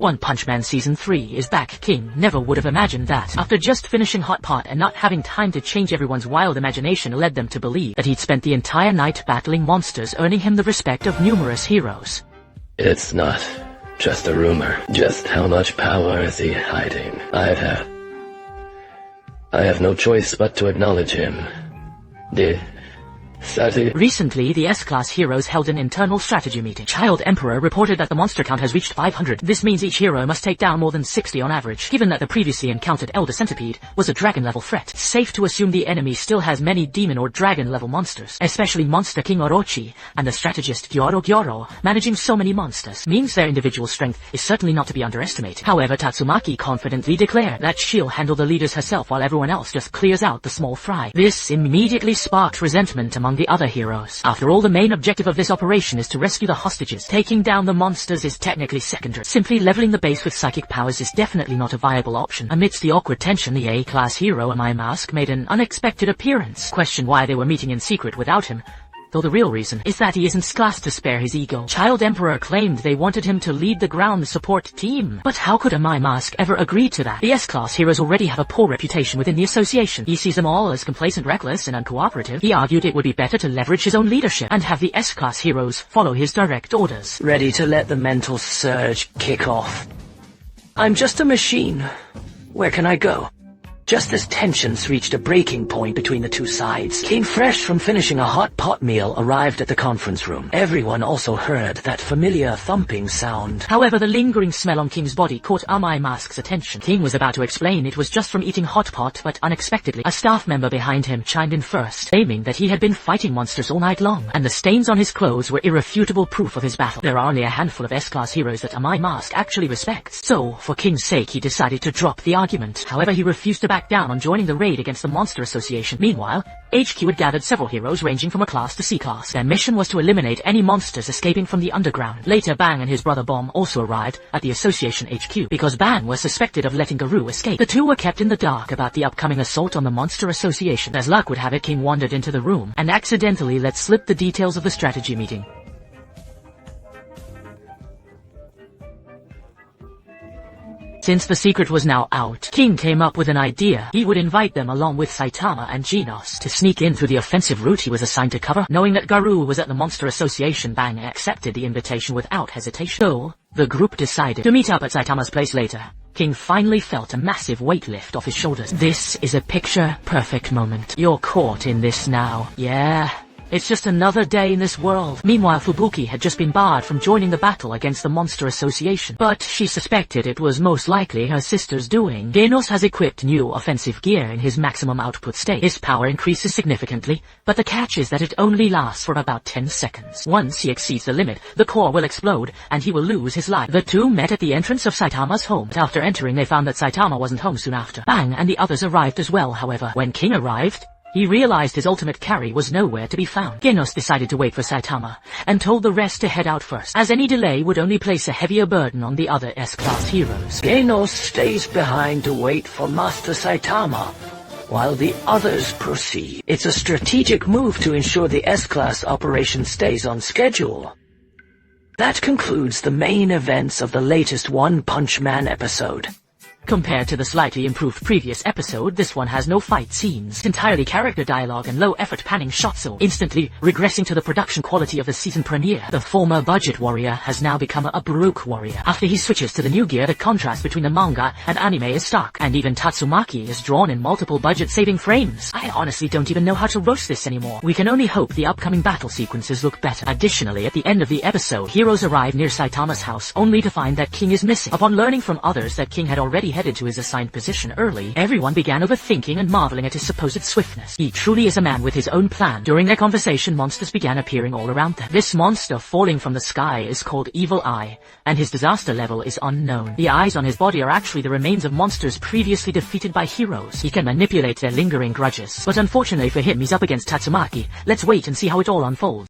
One Punch Man Season 3 is back. King never would have imagined that. After just finishing Hot Pot and not having time to change, everyone's wild imagination led them to believe that he'd spent the entire night battling monsters, earning him the respect of numerous heroes. It's not just a rumor. Just how much power is he hiding? I have no choice but to acknowledge him. Recently, the S-Class heroes held an internal strategy meeting. Child Emperor reported that the monster count has reached 500. This means each hero must take down more than 60 on average. Given that the previously encountered Elder Centipede was a dragon-level threat, it's safe to assume the enemy still has many demon or dragon-level monsters, especially Monster King Orochi and the strategist Gyoro. Managing so many monsters means their individual strength is certainly not to be underestimated. However, Tatsumaki confidently declared that she'll handle the leaders herself while everyone else just clears out the small fry. This immediately sparked resentment among the other heroes. After all, the main objective of this operation is to rescue the hostages. Taking down the monsters is technically secondary. Simply leveling the base with psychic powers is definitely not a viable option. Amidst the awkward tension, the A-Class hero My Mask made an unexpected appearance. Questioned why they were meeting in secret without him, though the real reason is that he isn't classed to spare his ego. Child Emperor claimed they wanted him to lead the ground support team. But how could a My Mask ever agree to that? The S-Class heroes already have a poor reputation within the association. He sees them all as complacent, reckless, and uncooperative. He argued it would be better to leverage his own leadership and have the S-Class heroes follow his direct orders. Ready to let the mental surge kick off. I'm just a machine. Where can I go? Just as tensions reached a breaking point between the two sides, King, fresh from finishing a hot pot meal, arrived at the conference room. Everyone also heard that familiar thumping sound. However, the lingering smell on King's body caught My Mask's attention. King was about to explain it was just from eating hot pot, but unexpectedly, a staff member behind him chimed in first, claiming that he had been fighting monsters all night long, and the stains on his clothes were irrefutable proof of his battle. There are only a handful of S-Class heroes that My Mask actually respects, so for King's sake he decided to drop the argument. However, he refused to back down on joining the raid against the Monster Association. Meanwhile, HQ had gathered several heroes ranging from A-Class to C-Class. Their mission was to eliminate any monsters escaping from the underground. Later, Bang and his brother Bomb also arrived at the Association HQ. Because Bang was suspected of letting Garou escape, the two were kept in the dark about the upcoming assault on the Monster Association. As luck would have it, King wandered into the room and accidentally let slip the details of the strategy meeting. Since the secret was now out, King came up with an idea. He would invite them along with Saitama and Genos to sneak in through the offensive route he was assigned to cover. Knowing that Garou was at the Monster Association, Bang accepted the invitation without hesitation. So, the group decided to meet up at Saitama's place later. King finally felt a massive weight lift off his shoulders. This is a picture-perfect moment. You're caught in this now. Yeah. It's just another day in this world. Meanwhile, Fubuki had just been barred from joining the battle against the Monster Association, but she suspected it was most likely her sister's doing. Genos has equipped new offensive gear in his maximum output state. His power increases significantly, but the catch is that it only lasts for about 10 seconds. Once he exceeds the limit, the core will explode, and he will lose his life. The two met at the entrance of Saitama's home. After entering, they found that Saitama wasn't home soon after. Bang and the others arrived as well, however. When King arrived, he realized his ultimate carry was nowhere to be found. Genos decided to wait for Saitama, and told the rest to head out first, as any delay would only place a heavier burden on the other S-Class heroes. Genos stays behind to wait for Master Saitama, while the others proceed. It's a strategic move to ensure the S-Class operation stays on schedule. That concludes the main events of the latest One Punch Man episode. Compared to the slightly improved previous episode, this one has no fight scenes. It's entirely character dialogue and low-effort panning shots, so instantly regressing to the production quality of the season premiere. The former budget warrior has now become a Baroque warrior. After he switches to the new gear, the contrast between the manga and anime is stark, and even Tatsumaki is drawn in multiple budget-saving frames. I honestly don't even know how to roast this anymore. We can only hope the upcoming battle sequences look better. Additionally, at the end of the episode, heroes arrive near Saitama's house, only to find that King is missing. Upon learning from others that King had already headed to his assigned position early, everyone began overthinking and marveling at his supposed swiftness. He truly is a man with his own plan. During their conversation, monsters began appearing all around them. This monster falling from the sky is called Evil Eye, and his disaster level is unknown. The eyes on his body are actually the remains of monsters previously defeated by heroes. He can manipulate their lingering grudges, but unfortunately for him, he's up against Tatsumaki. Let's wait and see how it all unfolds.